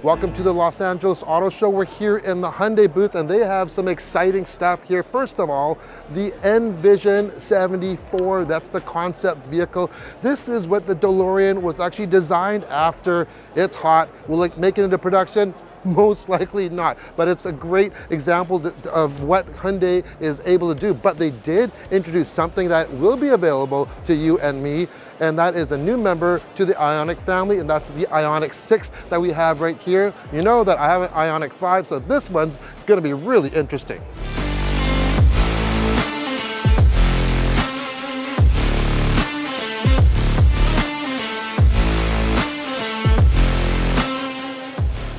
Welcome to the Los Angeles Auto Show. We're here in the Hyundai booth and they have some exciting stuff here. First of all, the Envision 74, that's the concept vehicle. This is what the DeLorean was actually designed after. It's hot. Will it make it into production? Most likely not, but it's a great example of what Hyundai is able to do. But they did introduce something that will be available to you and me, and that is a new member to the IONIQ family, and that's the IONIQ6 that we have right here. You know that I have an IONIQ5, so this one's gonna be really interesting.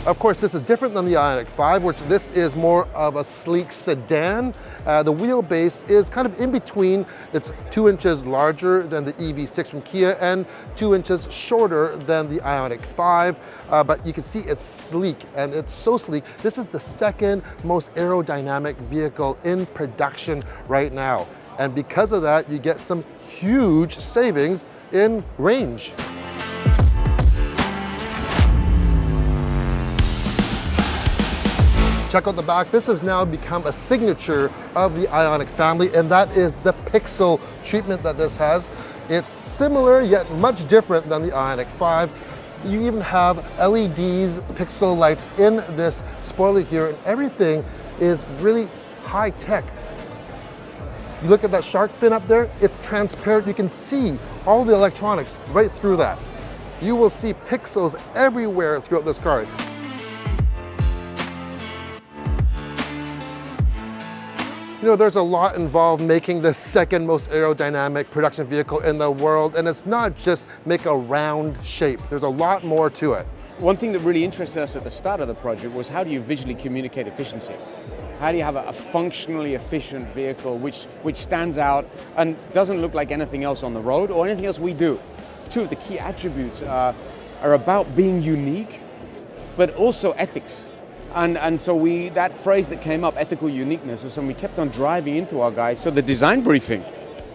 Of course, this is different than the IONIQ5, which this is more of a sleek sedan. The wheelbase is kind of in between. It's 2 inches larger than the EV6 from Kia and 2 inches shorter than the IONIQ5. But you can see it's sleek, and it's so sleek. This is the second most aerodynamic vehicle in production right now. And because of that, you get some huge savings in range. Check out the back. This has now become a signature of the IONIQ family, and that is the pixel treatment that this has. It's similar yet much different than the IONIQ5. You even have LEDs, pixel lights in this spoiler here, and everything is really high tech. You look at that shark fin up there, it's transparent. You can see all the electronics right through that. You will see pixels everywhere throughout this car. You know, there's a lot involved making the second most aerodynamic production vehicle in the world, and it's not just make a round shape. There's a lot more to it. One thing that really interested us at the start of the project was how do you visually communicate efficiency? How do you have a functionally efficient vehicle which stands out and doesn't look like anything else on the road or anything else we do? Two of the key attributes are about being unique, but also ethics. And so that phrase that came up, ethical uniqueness, was something we kept on driving into our guys. So the design briefing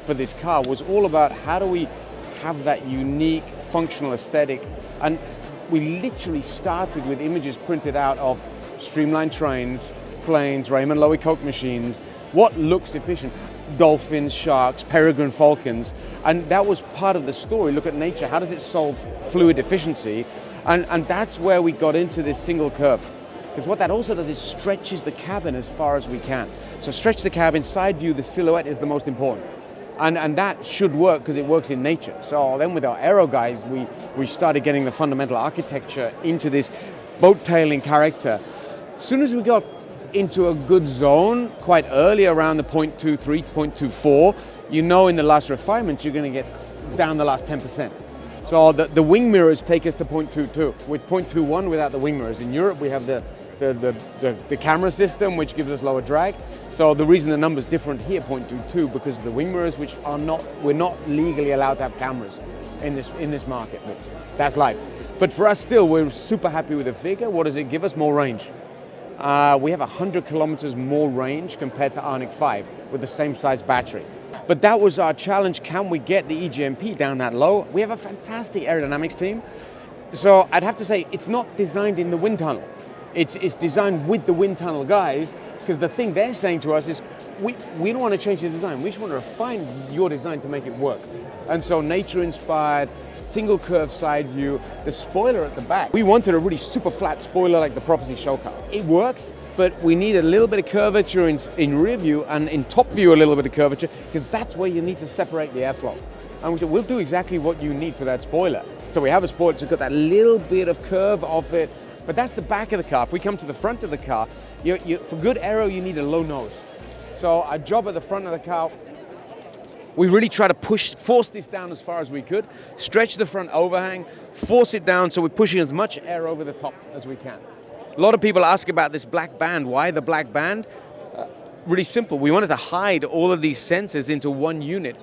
for this car was all about how do we have that unique functional aesthetic. And we literally started with images printed out of streamlined trains, planes, Raymond Loewy Coke machines, what looks efficient, dolphins, sharks, peregrine falcons. And that was part of the story. Look at nature, how does it solve fluid efficiency? And that's where we got into this single curve. Because what that also does is stretches the cabin as far as we can. So stretch the cabin, side view, the silhouette is the most important. And that should work because it works in nature. So then with our aero guys, we started getting the fundamental architecture into this boat tailing character. As soon as we got into a good zone, quite early around the 0.23, 0.24, you know in the last refinement you're going to get down the last 10%. So the wing mirrors take us to 0.22, with 0.21 without the wing mirrors. In Europe we have the camera system, which gives us lower drag. So the reason the number's different here, 0.22, because of the wing mirrors, which we're not legally allowed to have cameras in this market. That's life. But for us still, we're super happy with the figure. What does it give us? More range. We have 100 kilometers more range compared to IONIQ5 with the same size battery. But that was our challenge. Can we get the EGMP down that low? We have a fantastic aerodynamics team. So I'd have to say it's not designed in the wind tunnel. It's designed with the wind tunnel guys, because the thing they're saying to us is, we don't want to change the design. We just want to refine your design to make it work. And so nature-inspired, single curve side view, the spoiler at the back. We wanted a really super flat spoiler like the Prophecy show car. It works, but we need a little bit of curvature in rear view and in top view a little bit of curvature, because that's where you need to separate the airflow. And we said, we'll do exactly what you need for that spoiler. So we have a spoiler, so it's got that little bit of curve off it, but that's the back of the car. If we come to the front of the car, for good aero, you need a low nose. So our job at the front of the car, we really try to force this down as far as we could, stretch the front overhang, force it down so we're pushing as much air over the top as we can. A lot of people ask about this black band. Why the black band? Really simple. We wanted to hide all of these sensors into one unit.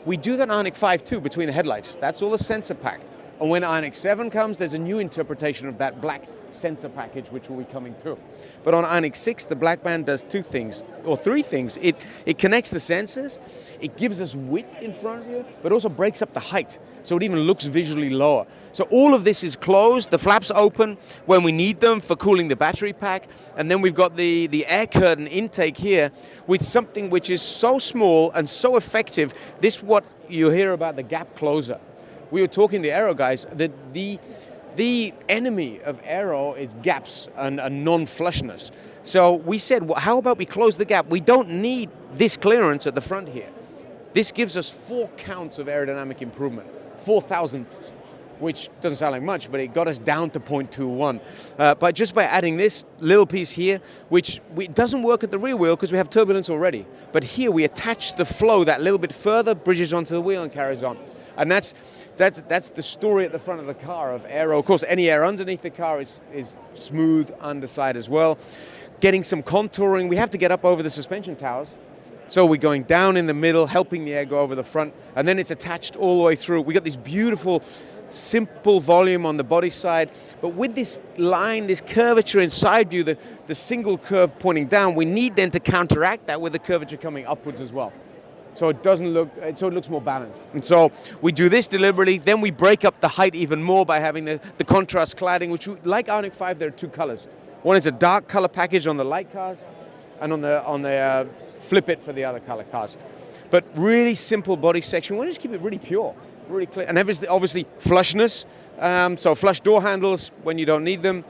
We do that on IONIQ5 too, between the headlights. That's all a sensor pack. And when IONIQ7 comes, there's a new interpretation of that black sensor package which will be coming through. But on IONIQ 6, the black band does two things, or three things. It connects the sensors, it gives us width in front of you, but also breaks up the height, so it even looks visually lower. So all of this is closed, the flaps open when we need them for cooling the battery pack, and then we've got the air curtain intake here with something which is so small and so effective. This is what you hear about the gap closer. We were talking to the aero guys that the enemy of aero is gaps and non-flushness. So we said, well, how about we close the gap? We don't need this clearance at the front here. This gives us 4 counts of aerodynamic improvement, 4 thousandths, which doesn't sound like much, but it got us down to 0.21. But just by adding this little piece here, which doesn't work at the rear wheel because we have turbulence already. But here we attach the flow that little bit further, bridges onto the wheel and carries on. And that's the story at the front of the car of aero. Of course, any air underneath the car is smooth underside as well. Getting some contouring. We have to get up over the suspension towers. So we're going down in the middle, helping the air go over the front, and then it's attached all the way through. We got this beautiful, simple volume on the body side, but with this line, this curvature inside view, the single curve pointing down, we need then to counteract that with the curvature coming upwards as well. So it doesn't look, so it looks more balanced. And so we do this deliberately, then we break up the height even more by having the contrast cladding, which like IONIQ 5, there are 2 colors. One is a dark color package on the light cars, and on the flip it for the other color cars. But really simple body section. We want to just keep it really pure, really clear. And obviously flushness, so flush door handles when you don't need them.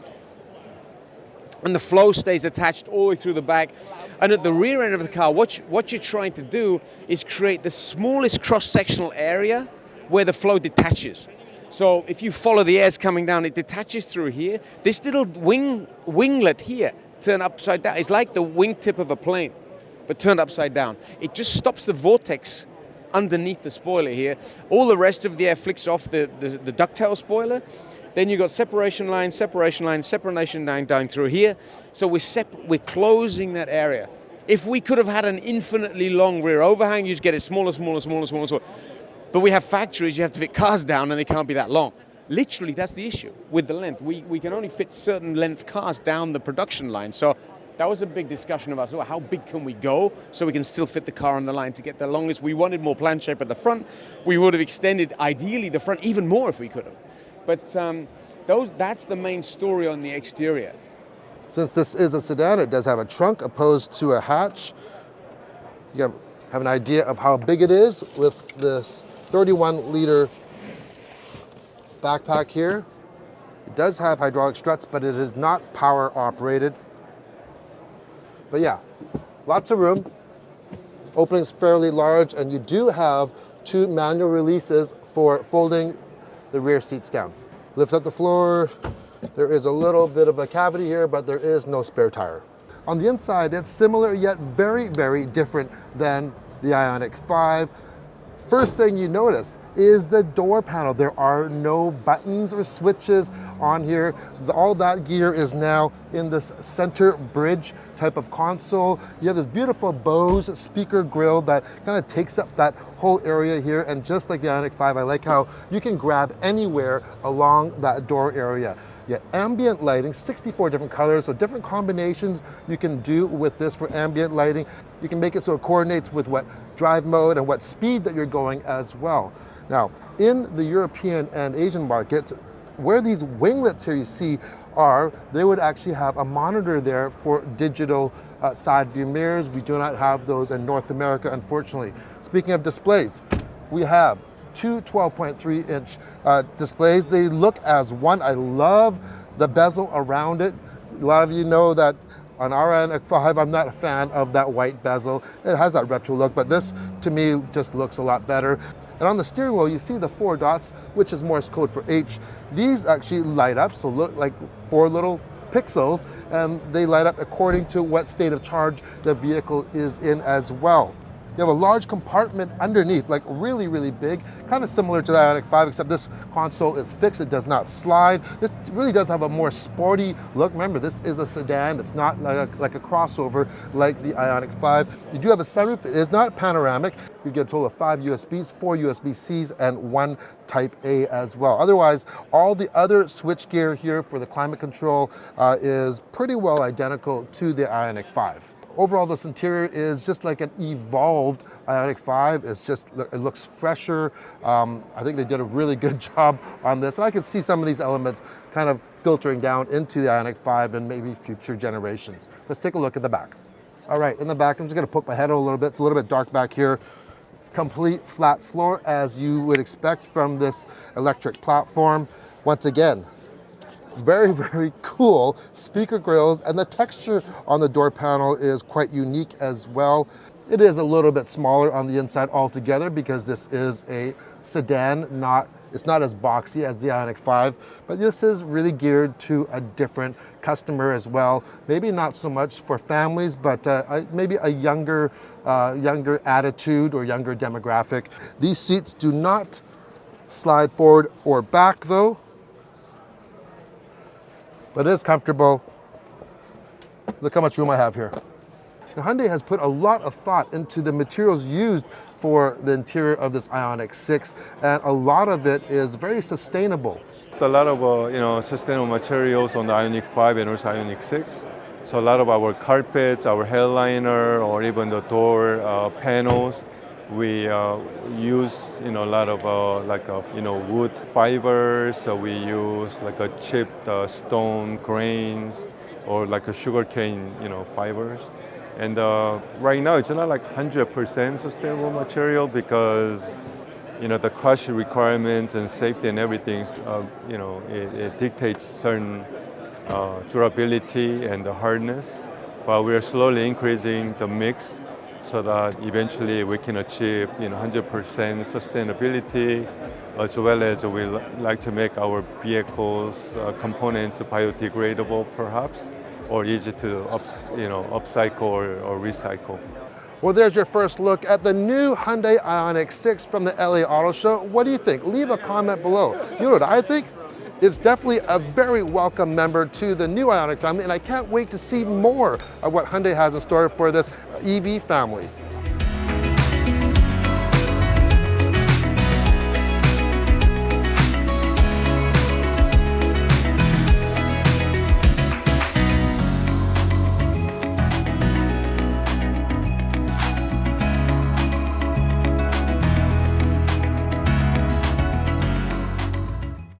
And the flow stays attached all the way through the back. And at the rear end of the car, what you're trying to do is create the smallest cross-sectional area where the flow detaches. So if you follow the airs coming down, it detaches through here. This little winglet here, turned upside down, it's like the wingtip of a plane, but turned upside down. It just stops the vortex underneath the spoiler here. All the rest of the air flicks off the ducktail spoiler. Then you've got separation line, separation line down through here. So we're closing that area. If we could have had an infinitely long rear overhang, you just get it smaller. But we have factories, you have to fit cars down and they can't be that long. Literally, that's the issue with the length. We can only fit certain length cars down the production line. So that was a big discussion of us. So how big can we go so we can still fit the car on the line to get the longest? We wanted more plan shape at the front. We would have extended, ideally, the front even more if we could have. But that's the main story on the exterior. Since this is a sedan, it does have a trunk opposed to a hatch. You have an idea of how big it is with this 31-liter backpack here. It does have hydraulic struts, but it is not power operated. But yeah, lots of room. Opening's fairly large, and you do have 2 manual releases for folding the rear seats down. Lift up the floor. There is a little bit of a cavity here, but there is no spare tire. On the inside, it's similar yet very, very different than the IONIQ 5. First thing you notice is the door panel. There are no buttons or switches on here. All that gear is now in this center bridge type of console. You have this beautiful Bose speaker grille that kind of takes up that whole area here. And just like the IONIQ 5, I like how you can grab anywhere along that door area. Yeah, ambient lighting, 64 different colors, so different combinations you can do with this for ambient lighting. You can make it so it coordinates with what drive mode and what speed that you're going as well. Now, in the European and Asian markets, where these winglets here you see are, they would actually have a monitor there for digital side view mirrors. We do not have those in North America, unfortunately. Speaking of displays, we have 2 12.3-inch displays. They look as one. I love the bezel around it. A lot of you know that on our IONIQ 5, I'm not a fan of that white bezel. It has that retro look, but this, to me, just looks a lot better. And on the steering wheel, you see the 4 dots, which is Morse code for H. These actually light up, so look like 4 little pixels, and they light up according to what state of charge the vehicle is in as well. You have a large compartment underneath, like really, really big, kind of similar to the IONIQ 5, except this console is fixed, it does not slide. This really does have a more sporty look. Remember, this is a sedan, it's not like a crossover like the IONIQ 5. You do have a sunroof, it is not panoramic. You get a total of 5 USBs, 4 USB-Cs, and 1 Type A as well. Otherwise, all the other switchgear here for the climate control is pretty well identical to the IONIQ 5. Overall, this interior is just like an evolved IONIQ 5. It looks fresher. I think they did a really good job on this. And I can see some of these elements kind of filtering down into the IONIQ 5 and maybe future generations. Let's take a look at the back. All right, in the back, I'm just gonna poke my head out a little bit. It's a little bit dark back here. Complete flat floor as you would expect from this electric platform. Once again, very, very cool speaker grills, and the texture on the door panel is quite unique as well. It is a little bit smaller on the inside altogether because this is a sedan, it's not as boxy as the IONIQ 5, but this is really geared to a different customer as well. Maybe not so much for families, but maybe a younger attitude or younger demographic. These seats do not slide forward or back though, but it is comfortable. Look how much room I have here. Now, Hyundai has put a lot of thought into the materials used for the interior of this IONIQ 6, and a lot of it is very sustainable. A lot of sustainable materials on the IONIQ 5 and also IONIQ 6. So a lot of our carpets, our headliner, or even the door panels, we use a lot of wood fibers. So we use like a chipped stone grains or like a sugarcane fibers. And right now it's not like 100% sustainable material because the crush requirements and safety and everything, it dictates certain durability and the hardness. But we are slowly increasing the mix so that eventually we can achieve 100% sustainability, as well as we like to make our vehicles components biodegradable perhaps, or easy to upcycle or recycle. Well, there's your first look at the new Hyundai IONIQ 6 from the LA Auto Show. What do you think? Leave a comment below. You know what I think? It's definitely a very welcome member to the new IONIQ family, and I can't wait to see more of what Hyundai has in store for this EV family.